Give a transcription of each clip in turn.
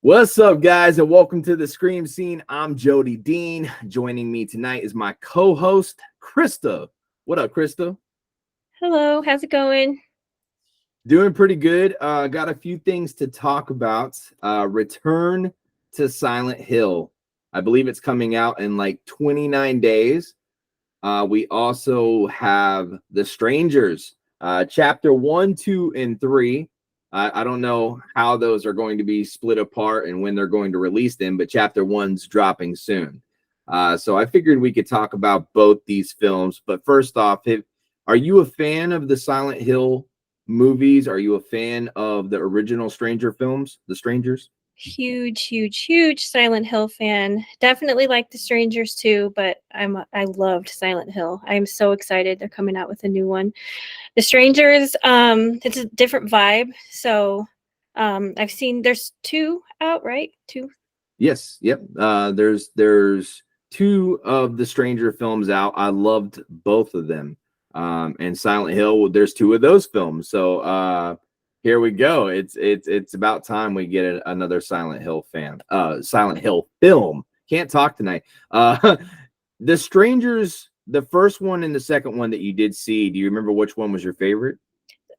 What's up, guys, and welcome to the Scream Scene. I'm Jody Dean. Joining me tonight is my co-host, Krista. What up, Krista? Hello, how's it going? Doing pretty good. Got a few things to talk about. Return to Silent Hill. I believe it's coming out in like 29 days. We also have The Strangers, chapter 1, 2, and 3. I don't know how those are going to be split apart and when they're going to release them, but chapter 1's dropping soon. So I figured we could talk about both these films. But first off, are you a fan of the Silent Hill movies? Are you a fan of the original Stranger films, The Strangers? Huge Silent Hill fan. Definitely like The Strangers too, but I loved Silent Hill. I'm so excited they're coming out with a new one. The Strangers, it's a different vibe. So I've seen there's two out, right? Two. Yes, yep. There's two of the Stranger films out. I loved both of them. And Silent Hill, there's two of those films. So here we go. It's about time we get another Silent Hill Silent Hill film. Can't talk tonight. The Strangers, the first one and the second one that you did see, do you remember which one was your favorite?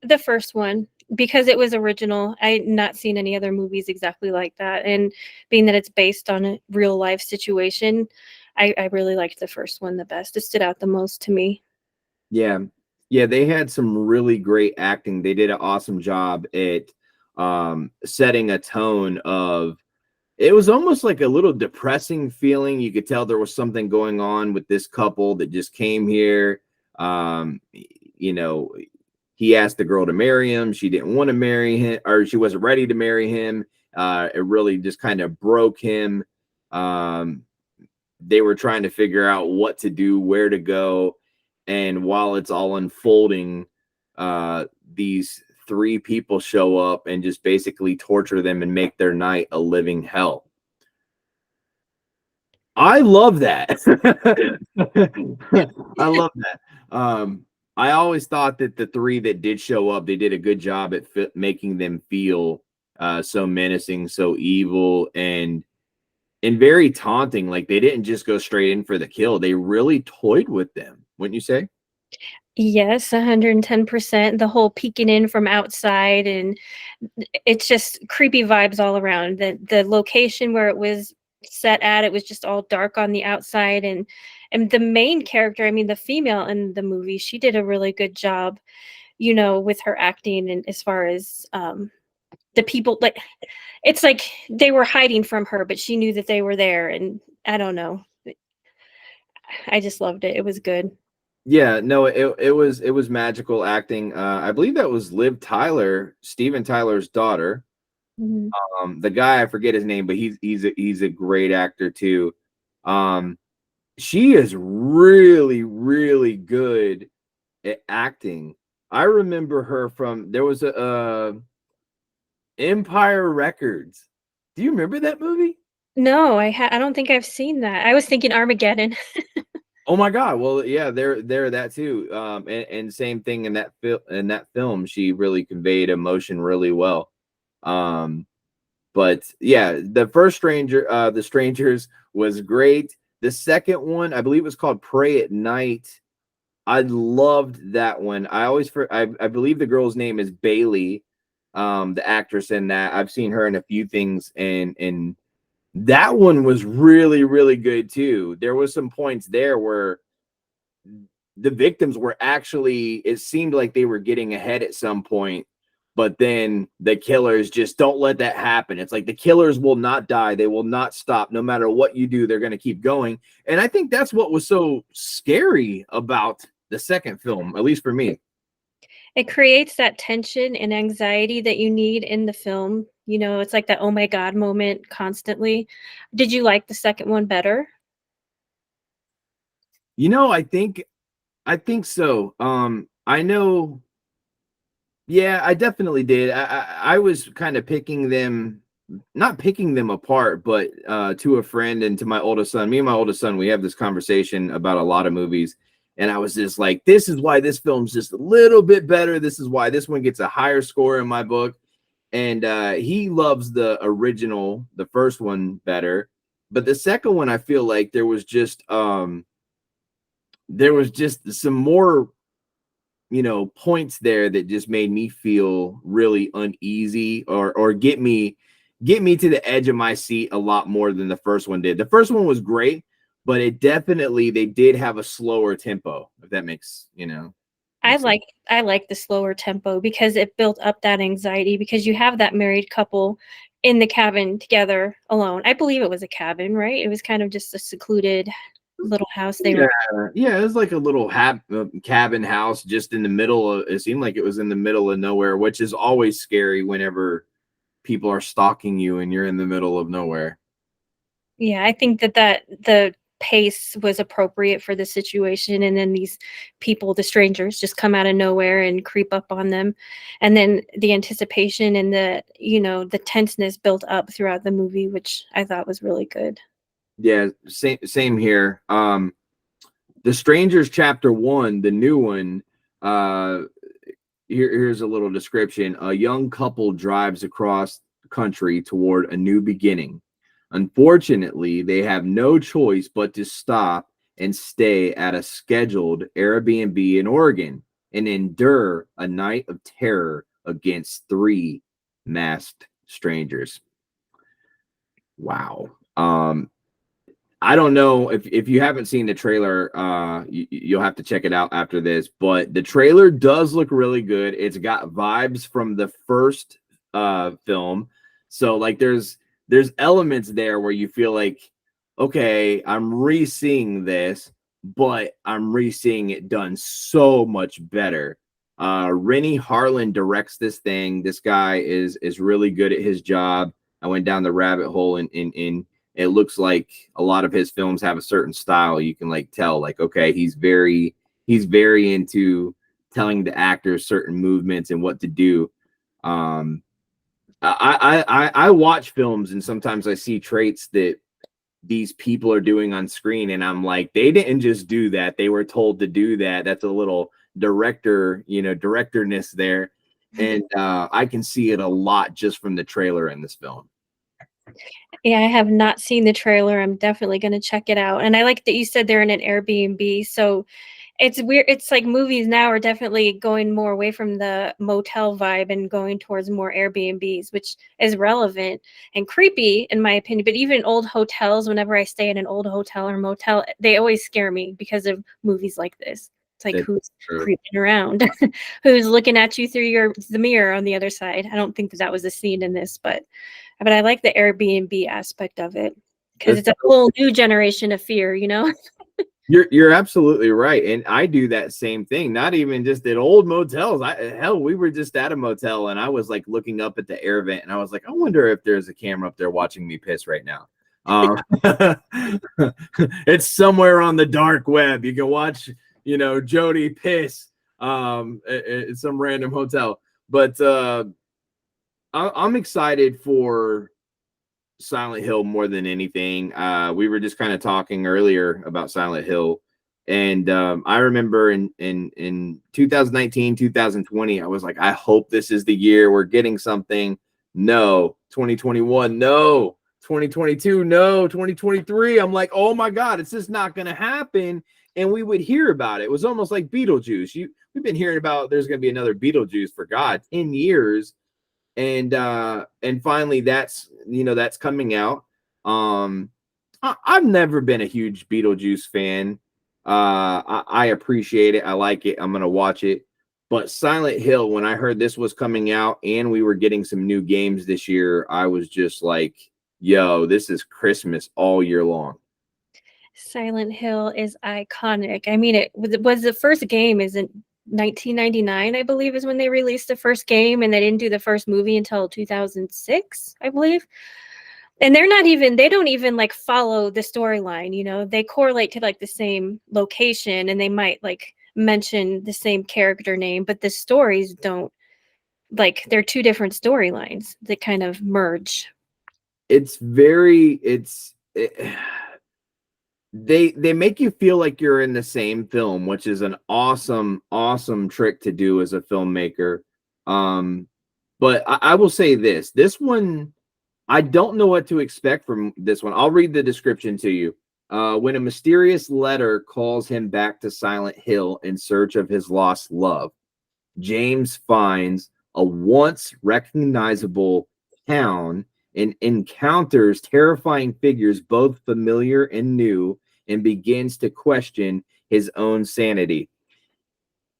The first one, because it was original. I had not seen any other movies exactly like that. And being that it's based on a real life situation, I really liked the first one the best. It stood out the most to me. Yeah. Yeah, they had some really great acting. They did an awesome job at setting a tone of, it was almost like a little depressing feeling. You could tell there was something going on with this couple that just came here. You know, he asked the girl to marry him. She didn't want to marry him, or she wasn't ready to marry him. It really just kind of broke him. They were trying to figure out what to do, where to go. And while it's all unfolding, these three people show up and just basically torture them and make their night a living hell. I love that. I love that. I always thought that the three that did show up, they did a good job at making them feel so menacing, so evil, and very taunting. Like, they didn't just go straight in for the kill. They really toyed with them, wouldn't you say? Yes, 110%. The whole peeking in from outside, and it's just creepy vibes all around. The location where it was set at, it was just all dark on the outside, and the main character, I mean the female in the movie, she did a really good job, with her acting, and as far as the people, like, it's like they were hiding from her, but she knew that they were there, and I don't know. I just loved it. It was good. Yeah, no, it was magical acting. I believe that was Liv Tyler, Steven Tyler's daughter. Mhm. The guy, I forget his name, but he's a great actor too. She is really good at acting. I remember her from, there was a Empire Records. Do you remember that movie? No, I don't think I've seen that. I was thinking Armageddon. Oh my God! Well, yeah, they're that too. And same thing in that film, she really conveyed emotion really well. But yeah, the first The Strangers was great. The second one, I believe, it was called Pray at Night. I loved that one. I believe the girl's name is Bailey, the actress in that. I've seen her in a few things, and that one was really good too. There was some points there where the victims were actually, it seemed like they were getting ahead at some point, but then the killers just don't let that happen. It's like the killers will not die. They will not stop. No matter what you do, they're going to keep going. And I think that's what was so scary about the second film, at least for me. It creates that tension and anxiety that you need in the film. It's like that oh my God moment constantly. Did you like the second one better? I think so. I know. Yeah, I definitely did. I was kind of not picking them apart, but to a friend and to my oldest son. Me and my oldest son, we have this conversation about a lot of movies, and I was just like, "This is why this film's just a little bit better. This is why this one gets a higher score in my book." and he loves the original, the first one better. But the second one, I feel like there was just some more, points there that just made me feel really uneasy, or get me to the edge of my seat a lot more than the first one did. The first one was great, but they did have a slower tempo, if that I makes sense. like I like the slower tempo because it built up that anxiety because you have that married couple in the cabin together alone. I believe it was a cabin, right? It was kind of just a secluded little house they Yeah, were. yeah, it was like a little cabin house just in the middle of. It seemed like it was in the middle of nowhere, which is always scary whenever people are stalking you and you're in the middle of nowhere. Yeah, I think that the pace was appropriate for the situation, and then these people, the strangers, just come out of nowhere and creep up on them, and then the anticipation and the tenseness built up throughout the movie, which I thought was really good. Yeah, same here. The Strangers Chapter 1, the new one. Uh, here's a little description. A young couple drives across country toward a new beginning. Unfortunately, they have no choice but to stop and stay at a scheduled Airbnb in Oregon and endure a night of terror against three masked strangers. Wow. I don't know if you haven't seen the trailer, you'll have to check it out after this. But the trailer does look really good. It's got vibes from the first film, so like there's elements there where you feel like, okay, I'm re-seeing this, but I'm re-seeing it done so much better. Rennie Harlan directs this thing. This guy is really good at his job. I went down the rabbit hole in it looks like a lot of his films have a certain style. You can like tell, like, okay, he's very into telling the actors certain movements and what to do. Um, I watch films and sometimes I see traits that these people are doing on screen, and I'm like, they didn't just do that; they were told to do that. That's a little directorness there, and I can see it a lot just from the trailer in this film. Yeah, I have not seen the trailer. I'm definitely gonna check it out, and I like that you said they're in an Airbnb, so it's weird. It's like movies now are definitely going more away from the motel vibe and going towards more Airbnbs, which is relevant and creepy in my opinion. But even old hotels, whenever I stay in an old hotel or motel, they always scare me because of movies like this. It's like That's who's true. creeping around, who's looking at you through the mirror on the other side. I don't think that was a scene in this, but I like the Airbnb aspect of it because That's it's a whole new generation of fear. You're absolutely right, and I do that same thing. Not even just at old motels. Hell, we were just at a motel, and I was like looking up at the air vent, and I was like, I wonder if there's a camera up there watching me piss right now. It's somewhere on the dark web. You can watch, Jody piss at some random hotel. But I'm excited for Silent Hill more than anything. We were just kind of talking earlier about Silent Hill, and I remember in 2019, 2020, I was like, I hope this is the year we're getting something. No, 2021, no, 2022, no, 2023. I'm like, oh my god, it's just not going to happen. And we would hear about it. It was almost like Beetlejuice. We've been hearing about there's going to be another Beetlejuice for God 10 years, and finally that's coming out. I've never been a huge Beetlejuice fan. I appreciate it, I like it, I'm gonna watch it. But Silent Hill, when I heard this was coming out and we were getting some new games this year, I was just like, yo, this is Christmas all year long. Silent Hill is iconic. I mean, it was the first game is in 1999, I believe, is when they released the first game, and they didn't do the first movie until 2006, I believe. And they don't even like follow the storyline. They correlate to like the same location, and they might like mention the same character name, but the stories don't, like, they're two different storylines that kind of merge. It's very it's it, they make you feel like you're in the same film, which is an awesome trick to do as a filmmaker. um But I will say this: this one, I don't know what to expect from this one. I'll read the description to you. When a mysterious letter calls him back to Silent Hill in search of his lost love, James finds a once recognizable town and encounters terrifying figures, both familiar and new, and begins to question his own sanity.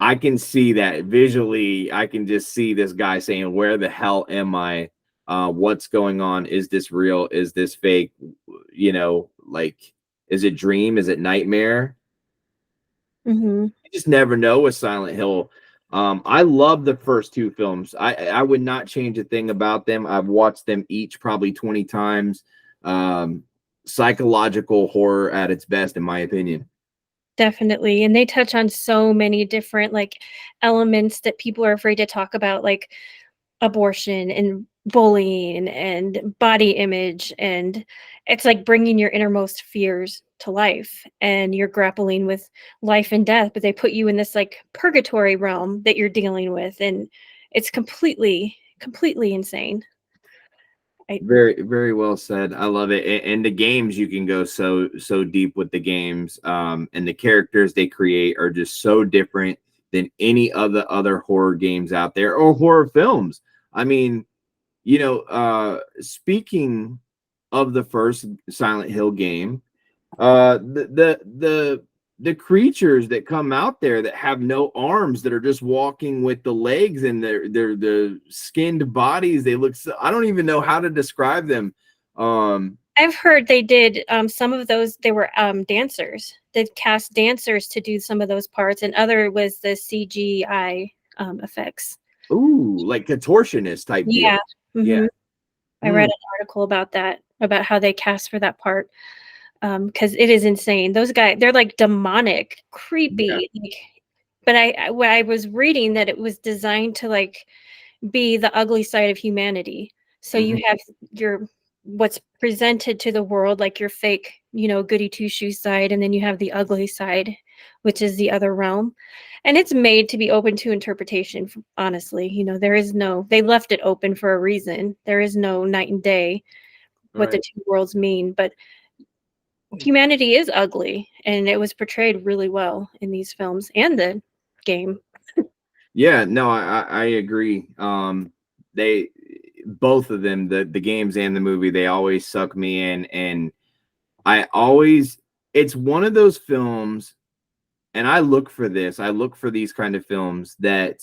I can see that visually. I can just see this guy saying, "Where the hell am I? What's going on? Is this real? Is this fake? You know, like, is it dream? Is it nightmare?" Hmm. You just never know with Silent Hill. I love the first two films. I would not change a thing about them. I've watched them each probably 20 times. Um, Psychological horror at its best, in my opinion. Definitely, and they touch on so many different, like, elements that people are afraid to talk about, like abortion and bullying and body image, and it's like bringing your innermost fears to life, and you're grappling with life and death, but they put you in this, like, purgatory realm that you're dealing with, and it's completely insane. I Very, very well said. I love it. And the games, you can go so deep with the games. And the characters they create are just so different than any other horror games out there or horror films. I mean, speaking of the first Silent Hill game, the creatures that come out there that have no arms, that are just walking with the legs and their the skinned bodies, they look so, I don't even know how to describe them. I've heard they did, some of those they were, dancers. They'd cast dancers to do some of those parts, and other was the CGI, effects. Ooh, like contortionist type deal. Yeah, Yeah. mhm. I read Mm, an article about that, about how they cast for that part, because it is insane. Those guys, they're, like, demonic, yeah. creepy, like, but when I was reading that it was designed to, like, be the ugly side of humanity. So you Mhm. have your what's presented to the world, like your fake, goody two shoes side, and then you have the ugly side, which is the other realm. And it's made to be open to interpretation, honestly. There is no, they left it open for a reason. There is no night and day All what the right. two worlds mean, but humanity is ugly, and it was portrayed really well in these films and the game. Yeah, no, I agree. They both of them, the games and the movie, they always suck me in, and I always, it's one of those films, and I look for this. I look for these kind of films that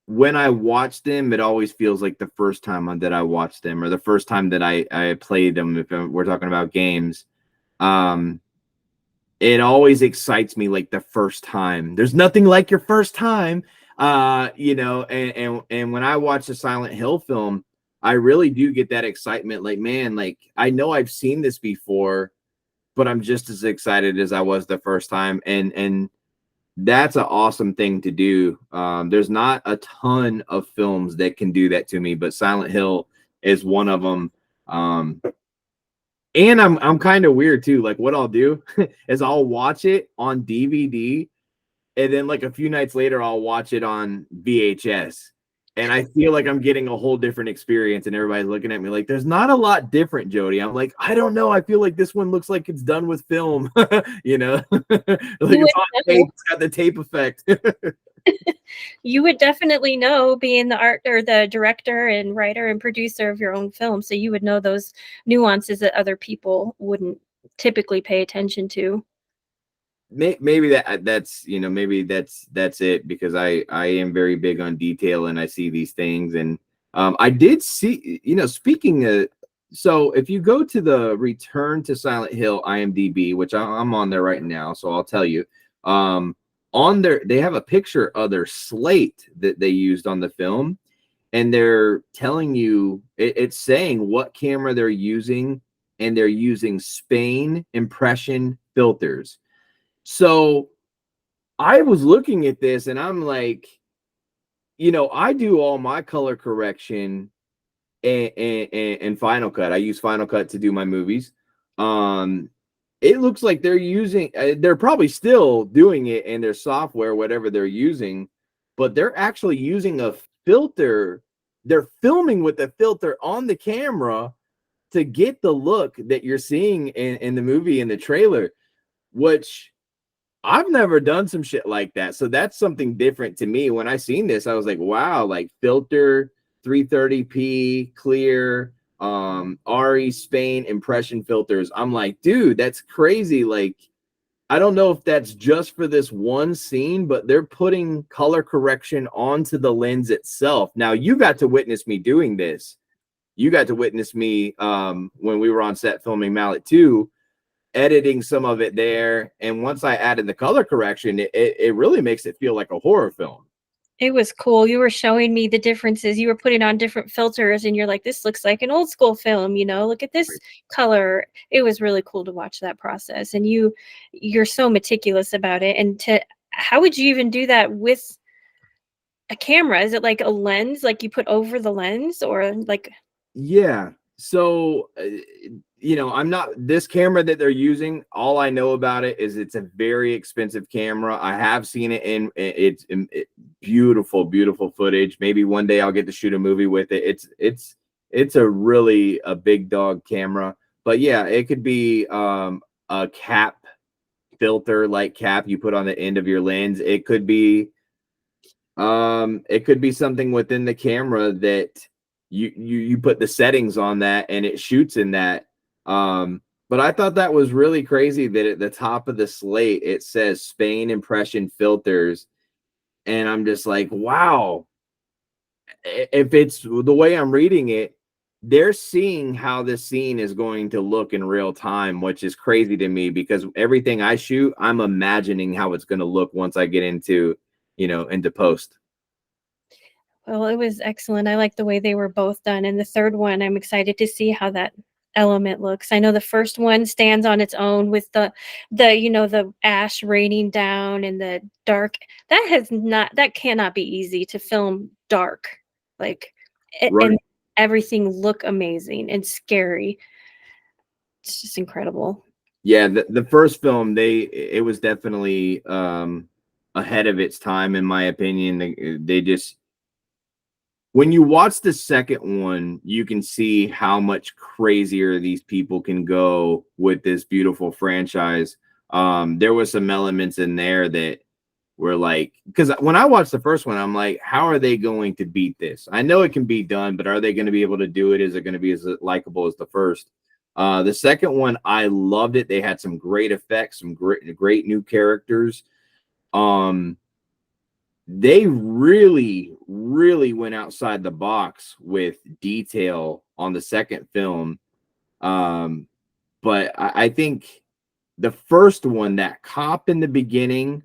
when I watch them, it always feels like the first time that I watched them, or the first time that I played them. If we're talking about games, um, it always excites me like the first time. There's nothing like your first time, and when I watch a Silent Hill film, I really do get that excitement. Like, man, like I know I've seen this before, but I'm just as excited as I was the first time. And that's an awesome thing to do. There's not a ton of films that can do that to me, but Silent Hill is one of them. And I'm kind of weird too. Like what I'll do is I'll watch it on DVD, and then like a few nights later I'll watch it on VHS. And I feel like I'm getting a whole different experience, and everybody's looking at me like, "There's not a lot different, Jody." I'm like, "I don't know. I feel like this one looks like it's done with film, you know, like You it's would on tape. know. It's got the tape effect." You would definitely know, being the art or the director and writer and producer of your own film, so you would know those nuances that other people wouldn't typically pay attention to. Maybe that's maybe that's it, because I am very big on detail, and I see these things. And I did see, speaking of, so if you go to the Return to Silent Hill IMDb, which I'm on there right now, so I'll tell you, um on there they have a picture of their slate that they used on the film, and they're telling you, it's saying what camera they're using, and they're using Spain impression filters. So I was looking at this, and I'm like, I do all my color correction and Final Cut. I use Final Cut to do my movies. Um, it looks like they're probably still doing it in their software, whatever they're using, but they're actually using a filter, they're filming with the filter on the camera to get the look that you're seeing in the movie, in the trailer, which I've never done some shit like that. So that's something different to me. When I seen this, I was like, wow, like filter 330p clear, RE Spain impression filters. I'm like, dude, that's crazy. Like, I don't know if that's just for this one scene, but they're putting color correction onto the lens itself. Now, you got to witness me doing this. You got to witness me when we were on set filming Mallet 2, editing some of it there. And once I added the color correction, it really makes it feel like a horror film. It was cool. You were showing me the differences. You were putting on different filters and you're like, this looks like an old school film, you know, look at this color. It was really cool to watch that process. And you're so meticulous about it. And how would you even do that with a camera? Is it like a lens, like you put over the lens, or like? Yeah. So, you know, I'm not, this camera that they're using, all I know about it is it's a very expensive camera. I have seen it it's beautiful, beautiful footage. Maybe one day I'll get to shoot a movie with it. It's a really a big dog camera. But yeah, it could be a cap filter, like cap you put on the end of your lens. It could be something within the camera that you put the settings on that and it shoots in that. But I thought that was really crazy that at the top of the slate it says Spain impression filters, and I'm just like, wow. If it's the way I'm reading it, they're seeing how this scene is going to look in real time, which is crazy to me because everything I shoot, I'm imagining how it's going to look once I get into, into post. Well, it was excellent. I like the way they were both done. And the third one, I'm excited to see how that element looks. I know the first one stands on its own with the ash raining down and the dark. That cannot be easy to film dark. Like Right. and everything look amazing and scary. It's just incredible. Yeah, the first film, it was definitely ahead of its time, in my opinion. They just, when you watch the second one, you can see how much crazier these people can go with this beautiful franchise. There was some elements in there that were like, because when I watched the first one, I'm like, how are they going to beat this? I know it can be done, but are they going to be able to do it? Is it going to be as likable as the first? The second one, I loved it. They had some great effects, some great new characters. They really, really went outside the box with detail on the second film. But I think the first one, that cop in the beginning,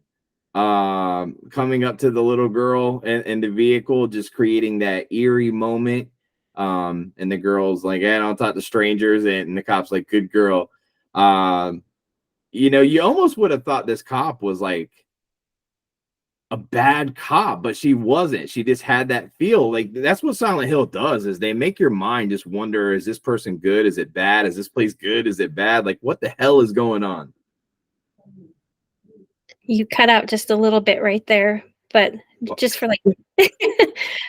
coming up to the little girl and the vehicle, just creating that eerie moment. And the girl's like, I don't talk to strangers, and the cop's like, good girl. You almost would have thought this cop was like a bad cop, but she wasn't. She just had that feel. Like, that's what Silent Hill does, is they make your mind just wonder, is this person good? Is it bad? Is this place good? Is it bad? Like, what the hell is going on? You cut out just a little bit right there, but just for like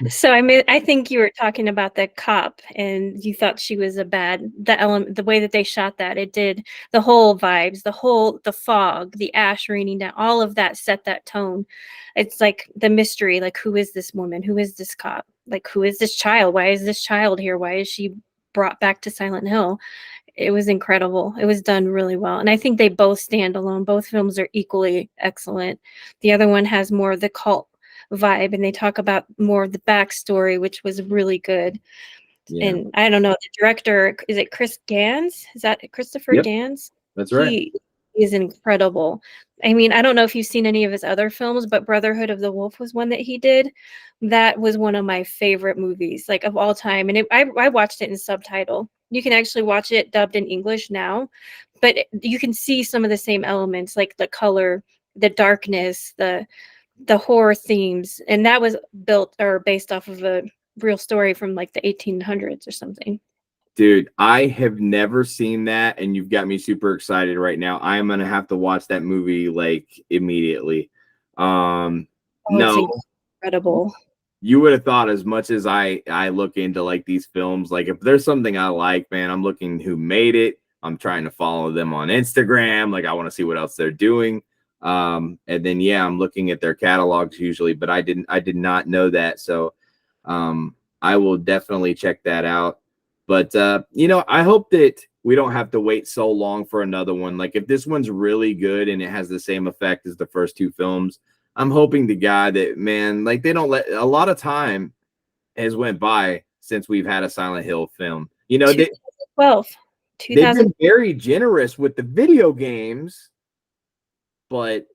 so I think you were talking about the cop and you thought she was the element, the way that they shot that, it did the whole vibes, the fog, the ash raining down, all of that set that tone. It's like the mystery, like, who is this woman? Who is this cop? Like, who is this child? Why is this child here? Why is she brought back to Silent Hill? It was incredible. It was done really well. And I think they both stand alone. Both films are equally excellent. The other one has more of the cult vibe, and they talk about more of the backstory, which was really good. Yeah. And I don't know, the director, is it Chris Gans? Is that Christopher Yep, Gans? that's right. He is incredible. I mean, I don't know if you've seen any of his other films, but Brotherhood of the Wolf was one that he did. That was one of my favorite movies, like, of all time. And I watched it in subtitle. You can actually watch it dubbed in English now, but you can see some of the same elements, like the color, the darkness, the horror themes, and that was built or based off of a real story from like the 1800s or something. Dude, I have never seen that, and you've got me super excited right now. I am gonna have to watch that movie like immediately. Oh, it's No, incredible. you would have thought, as much as I look into like these films, like if there's something I like, man, I'm looking who made it. I'm trying to follow them on Instagram. Like I want to see what else they're doing. And then yeah, I'm looking at their catalogs usually, but I did not know that. So I will definitely check that out. But you know, I hope that we don't have to wait so long for another one. Like if this one's really good and it has the same effect as the first two films, I'm hoping to God that, man, like they don't let, a lot of time has went by since we've had a Silent Hill film. You know, 2012. they've 2000. been very generous with the video games, but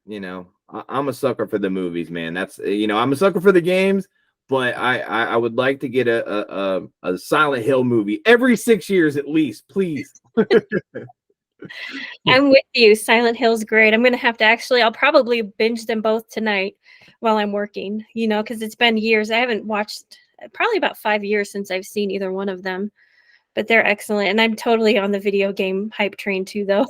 you know, I'm a sucker for the movies, man. That's, you know, I'm a sucker for the games, but I would like to get a Silent Hill movie every 6 years at least, please. I'm with you. Silent Hill's great. I'm gonna have to actually, I'll probably binge them both tonight while I'm working, you know, because it's been years. I haven't watched, probably about 5 years since I've seen either one of them, but they're excellent. And I'm totally on the video game hype train too, though.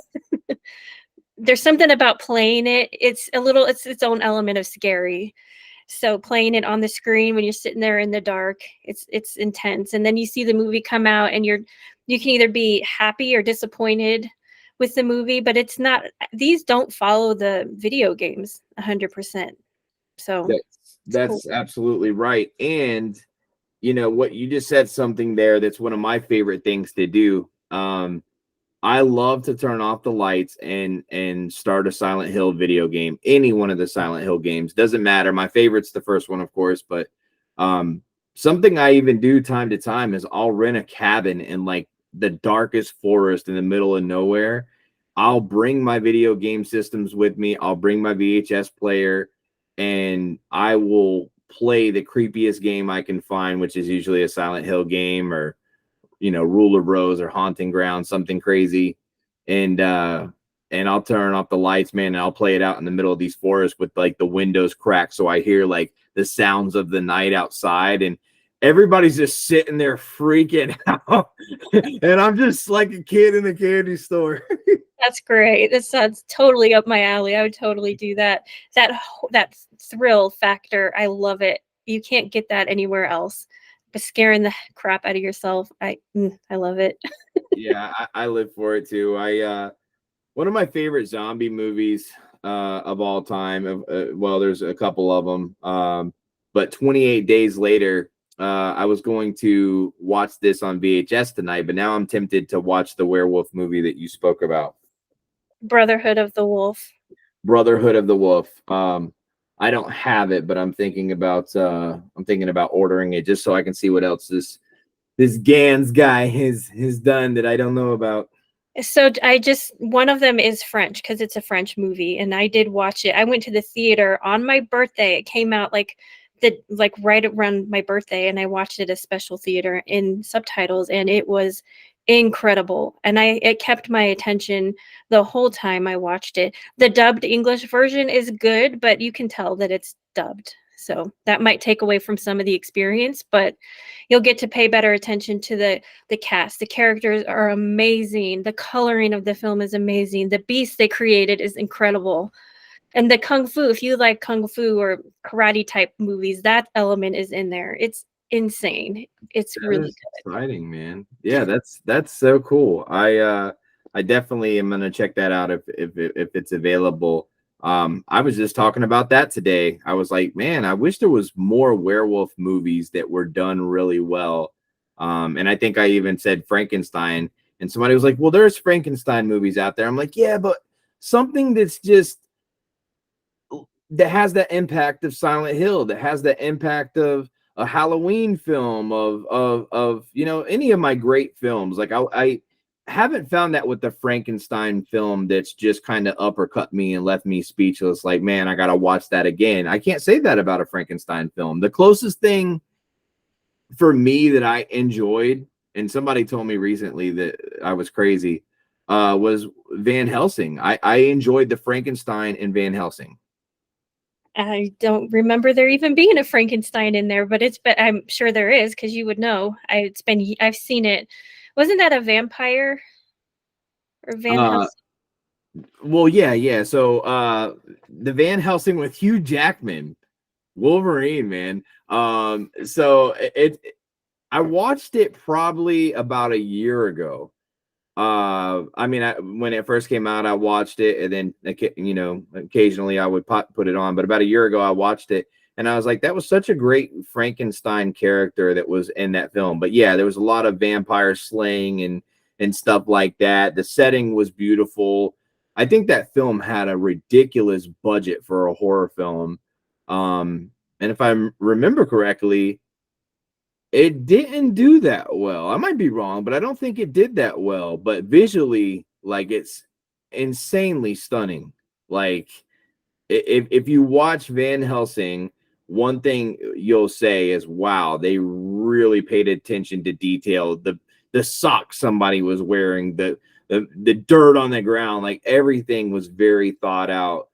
There's something about playing it. It's a little, it's its own element of scary. So playing it on the screen when you're sitting there in the dark, it's intense. And then you see the movie come out and you can either be happy or disappointed with the movie, but it's not, these don't follow the video games 100%. So it's cool. That's absolutely right. And you know what, you just said something there that's one of my favorite things to do. I love to turn off the lights and start a Silent Hill video game. Any one of the Silent Hill games doesn't matter. My favorite's the first one, of course, but um, something I even do time to time is I'll rent a cabin in like the darkest forest in the middle of nowhere. I'll bring my video game systems with me. I'll bring my VHS player, and I will play the creepiest game I can find, which is usually a Silent Hill game or, you know, Rule of Rose or Haunting Ground, something crazy. And I'll turn off the lights, man, and I'll play it out in the middle of these forests with like the windows cracked, so I hear like the sounds of the night outside, and everybody's just sitting there freaking out. And I'm just like a kid in a candy store. That's great. That sounds totally up my alley. I would totally do that. That thrill factor, I love it. You can't get that anywhere else. But scaring the crap out of yourself, I love it. Yeah, I live for it too. One of my favorite zombie movies of all time. Well, there's a couple of them, but 28 Days Later. I was going to watch this on VHS tonight, but now I'm tempted to watch the werewolf movie that you spoke about, Brotherhood of the Wolf. Brotherhood of the Wolf. I don't have it, but I'm thinking about ordering it just so I can see what else this Gans guy has done that I don't know about. So one of them is French because it's a French movie, and I did watch it. I went to the theater on my birthday. It came out like right around my birthday, and I watched it at a special theater in subtitles, and it was incredible. And it kept my attention the whole time I watched it. The dubbed English version is good, but you can tell that it's dubbed. So that might take away from some of the experience, but you'll get to pay better attention to the cast. The characters are amazing. The coloring of the film is amazing. The beast they created is incredible. And the kung fu, if you like kung fu or karate type movies, that element is in there. It's insane. It's That really is exciting, man. Yeah, that's so cool. I definitely am gonna check that out if it's available. I was just talking about that today. I was like, man, I wish there was more werewolf movies that were done really well. And I think I even said Frankenstein, and somebody was like, well, there's Frankenstein movies out there. I'm like, yeah, but something that's just that has that impact of Silent Hill, that has that impact of a Halloween film, of you know, any of my great films. Like I haven't found that with the Frankenstein film that's just kind of uppercut me and left me speechless. Like, man, I gotta watch that again. I can't say that about a Frankenstein film. The closest thing for me that I enjoyed, and somebody told me recently that I was crazy, was Van Helsing. I enjoyed the Frankenstein in Van Helsing. I don't remember there even being a Frankenstein in there, but I'm sure there is because you would know. I've seen it. Wasn't that a vampire or Van Uh, Helsing? well, yeah. So the Van Helsing with Hugh Jackman. Wolverine, man. So I watched it probably about a year ago. I mean, when it first came out, I watched it, and then occasionally I would put it on. But about a year ago, I watched it, and I was like, that was such a great Frankenstein character that was in that film. But yeah, there was a lot of vampire slaying and stuff like that. The setting was beautiful. I think that film had a ridiculous budget for a horror film. And if I remember correctly, it didn't do that well. I might be wrong, but I don't think it did that well. But visually, like, it's insanely stunning. Like, if you watch Van Helsing, one thing you'll say is, wow, they really paid attention to detail. The socks somebody was wearing, the dirt on the ground, like everything was very thought out.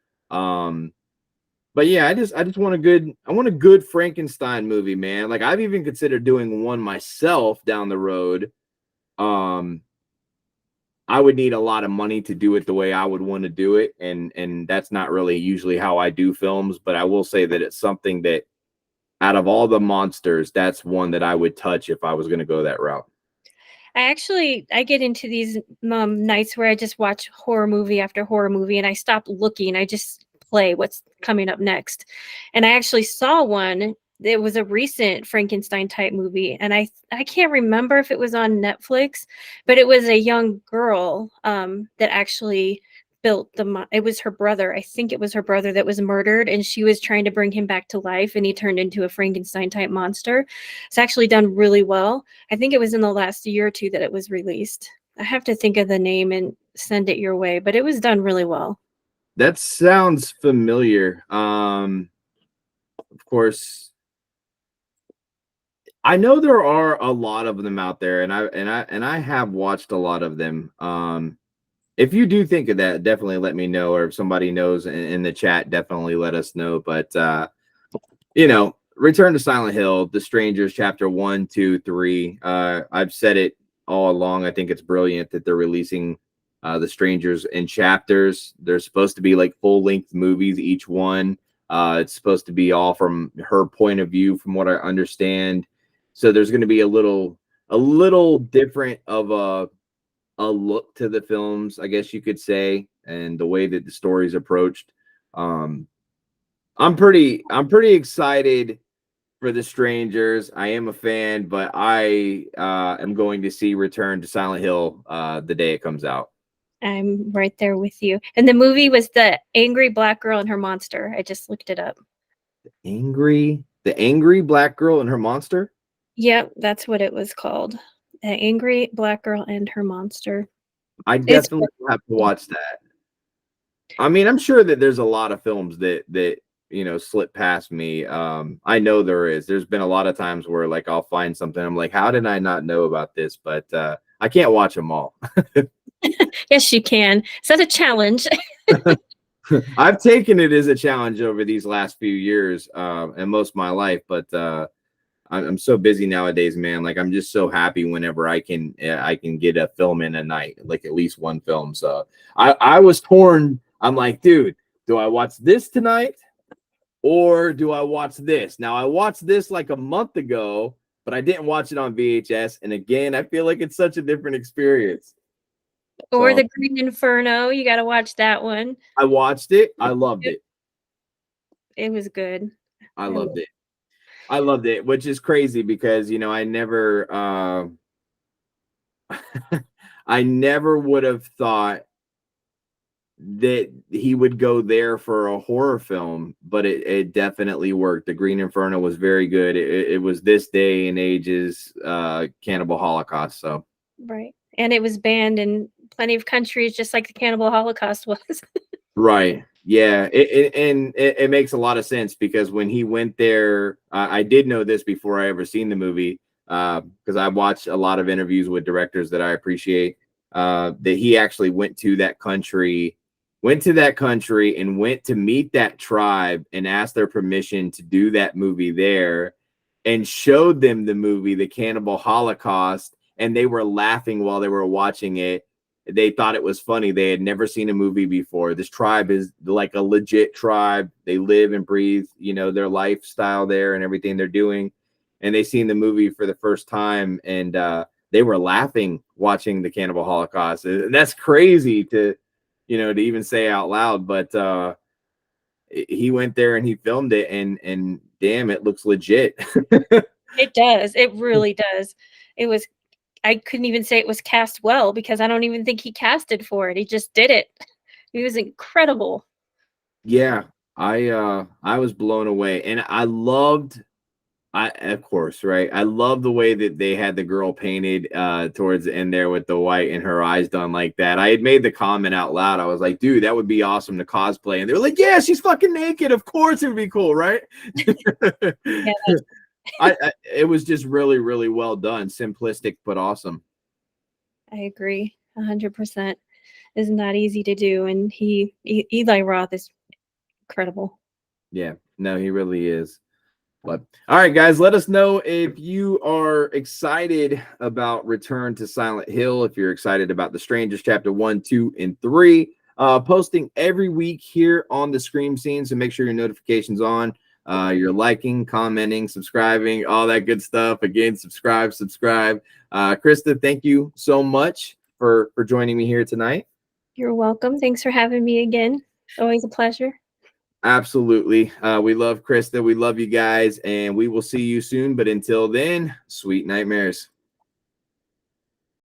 But yeah, I just want a good Frankenstein movie, man. Like, I've even considered doing one myself down the road. Um, I would need a lot of money to do it the way I would want to do it, and that's not really usually how I do films. But I will say that it's something that, out of all the monsters, that's one that I would touch if I was going to go that route. I get into these nights where I just watch horror movie after horror movie, and I stop looking. I just play what's coming up next. And I actually saw one. It was a recent Frankenstein type movie, and I can't remember if it was on Netflix, but it was a young girl that actually built it was her brother. I think it was her brother that was murdered, and she was trying to bring him back to life, and he turned into a Frankenstein type monster. It's actually done really well. I think it was in the last year or two that it was released. I have to think of the name and send it your way, but it was done really well. That sounds familiar. Of course, I know there are a lot of them out there, and I have watched a lot of them. If you do think of that, definitely let me know, or if somebody knows in the chat, definitely let us know. But Return to Silent Hill, The Strangers, chapter 1, 2, 3. I've said it all along. I think it's brilliant that they're releasing The Strangers in chapters. They're supposed to be like full-length movies, each one. It's supposed to be all from her point of view, from what I understand. So there's going to be a little different of a look to the films, I guess you could say, and the way that the story's approached. Um, I'm pretty excited for The Strangers. I am a fan, but I am going to see Return to Silent Hill the day it comes out. I'm right there with you. And the movie was The Angry Black Girl and Her Monster. I just looked it up. The angry black girl and her monster. Yep, that's what it was called. The Angry Black Girl and Her Monster. I It's definitely have to watch that. I mean, I'm sure that there's a lot of films that slip past me. I know there is. There's been a lot of times where, like, I'll find something, I'm like, how did I not know about this? But I can't watch them all. Yes, you can. Is that a challenge? I've taken it as a challenge over these last few years and most of my life, but I'm so busy nowadays, man. Like, I'm just so happy whenever I can get a film in a night, like at least one film. So I was torn. I'm like, dude, do I watch this tonight or do I watch this? Now, I watched this like a month ago, but I didn't watch it on VHS. And again, I feel like it's such a different experience. Or So The Green Inferno. You got to watch that one. I watched it. I loved it. It was good. I loved it. I loved it, which is crazy because I never I never would have thought that he would go there for a horror film, but it definitely worked. The Green Inferno was very good. It was this day and age's Cannibal Holocaust. So Right. And it was banned in plenty of countries, just like the Cannibal Holocaust was. right. Yeah, it makes a lot of sense because when he went there, I did know this before I ever seen the movie, because I watched a lot of interviews with directors that I appreciate. That he actually went to that country, and went to meet that tribe and asked their permission to do that movie there, and showed them the movie, The Cannibal Holocaust, and they were laughing while they were watching it. they thought it was funny. They had never seen a movie before. This tribe is like a legit tribe. They live and breathe, you know, their lifestyle there and everything they're doing. And they seen the movie for the first time, and they were laughing watching the Cannibal Holocaust. And that's crazy to, you know, to even say out loud. But he went there and he filmed it, and damn, it looks legit. It does. It really does. It was I couldn't even say it was cast well because I don't even think he casted for it. He just did it. He was incredible. Yeah, I was blown away, and I loved, I of course, right, I love the way that they had the girl painted towards the end there with the white and her eyes done like that. I had made the comment out loud. I was like, dude, that would be awesome to cosplay. And they were like, yeah, she's fucking naked, of course it would be cool, right? Yeah, It was just really, really well done, simplistic but awesome. I agree 100%. It's not easy to do, and Eli Roth is incredible. Yeah, no, he really is. But all right, guys, let us know if you are excited about Return to Silent Hill, if you're excited about The Strangers Chapter 1, 2, and 3. Posting every week here on the Scream Scene, so make sure your notifications on. You're liking, commenting, subscribing, all that good stuff. Again, subscribe. Krista, thank you so much for joining me here tonight. You're welcome. Thanks for having me again. Always a pleasure. Absolutely. We love Krista. We love you guys, and we will see you soon. But until then, sweet nightmares.